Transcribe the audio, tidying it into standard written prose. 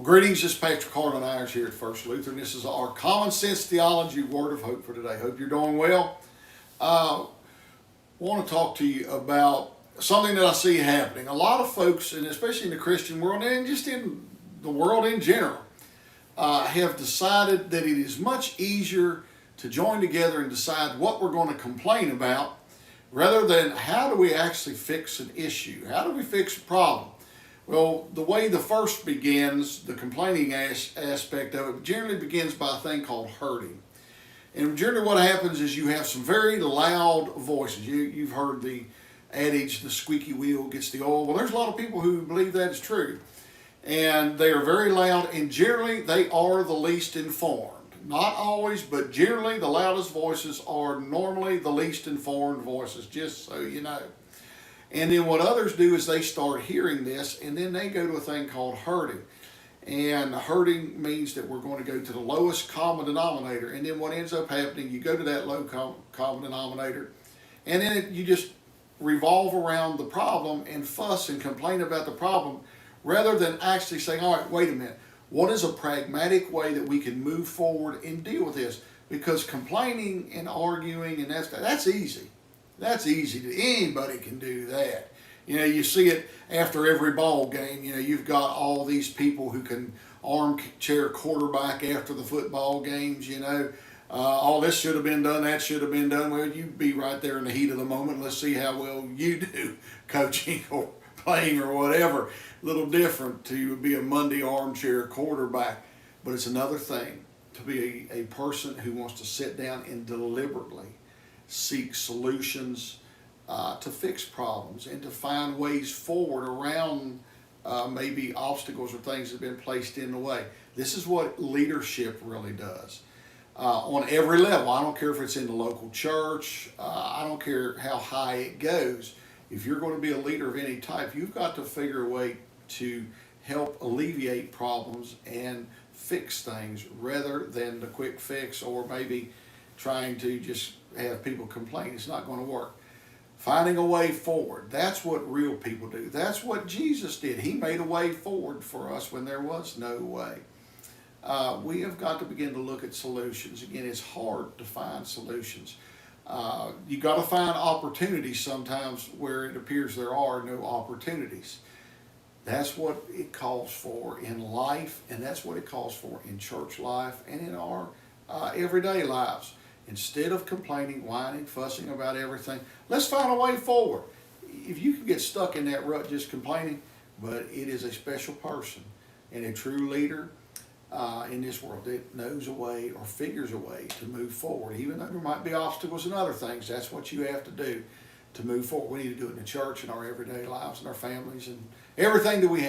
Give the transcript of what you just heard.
Greetings, this is Pastor Carlin Ayers here at First Lutheran. This is our Common Sense Theology Word of Hope for today. Hope you're doing well. I want to talk to you about something that I see happening. A lot of folks, and especially in the Christian world and just in the world in general, have decided that it is much easier to join together and decide what we're going to complain about rather than how do we actually fix an issue? How do we fix a problem? Well, the way the first begins, the complaining aspect of it, generally begins by a thing called hurting. And generally what happens is you have some very loud voices. You've heard the adage, the squeaky wheel gets the oil. Well, there's a lot of people who believe that is true. And they are very loud, and generally they are the least informed. Not always, but generally the loudest voices are normally the least informed voices, just so you know. And then what others do is they start hearing this, and then they go to a thing called hurting. And hurting means that we're going to go to the lowest common denominator. And then what ends up happening, you go to that low common denominator, and then you just revolve around the problem and fuss and complain about the problem rather than actually saying, all right, wait a minute. What is a pragmatic way that we can move forward and deal with this? Because complaining and arguing, and that's easy. That's easy. Anybody can do that. You know, you see it after every ball game. You know, you've got all these people who can armchair quarterback after the football games, you know. All this should have been done, that should have been done. Well, you be right there in the heat of the moment. Let's see how well you do coaching or playing or whatever. A little different to be a Monday armchair quarterback. But it's another thing to be a person who wants to sit down and deliberately seek solutions to fix problems and to find ways forward around maybe obstacles or things that have been placed in the way. This is what leadership really does. On every level, I don't care if it's in the local church, I don't care how high it goes. If you're going to be a leader of any type, you've got to figure a way to help alleviate problems and fix things rather than the quick fix or maybe trying to just have people complain. It's not going to work. Finding a way forward. That's what real people do. That's what Jesus did. He made a way forward for us when there was no way. We have got to begin to look at solutions. Again, it's hard to find solutions. You got to find opportunities sometimes where it appears there are no opportunities. That's what it calls for in life, and that's what it calls for in church life and in our everyday lives. Instead of complaining, whining, fussing about everything, let's find a way forward. If you can get stuck in that rut just complaining, but it is a special person and a true leader in this world that knows a way or figures a way to move forward. Even though there might be obstacles and other things, that's what you have to do to move forward. We need to do it in the church, in our everyday lives, and our families, and everything that we have.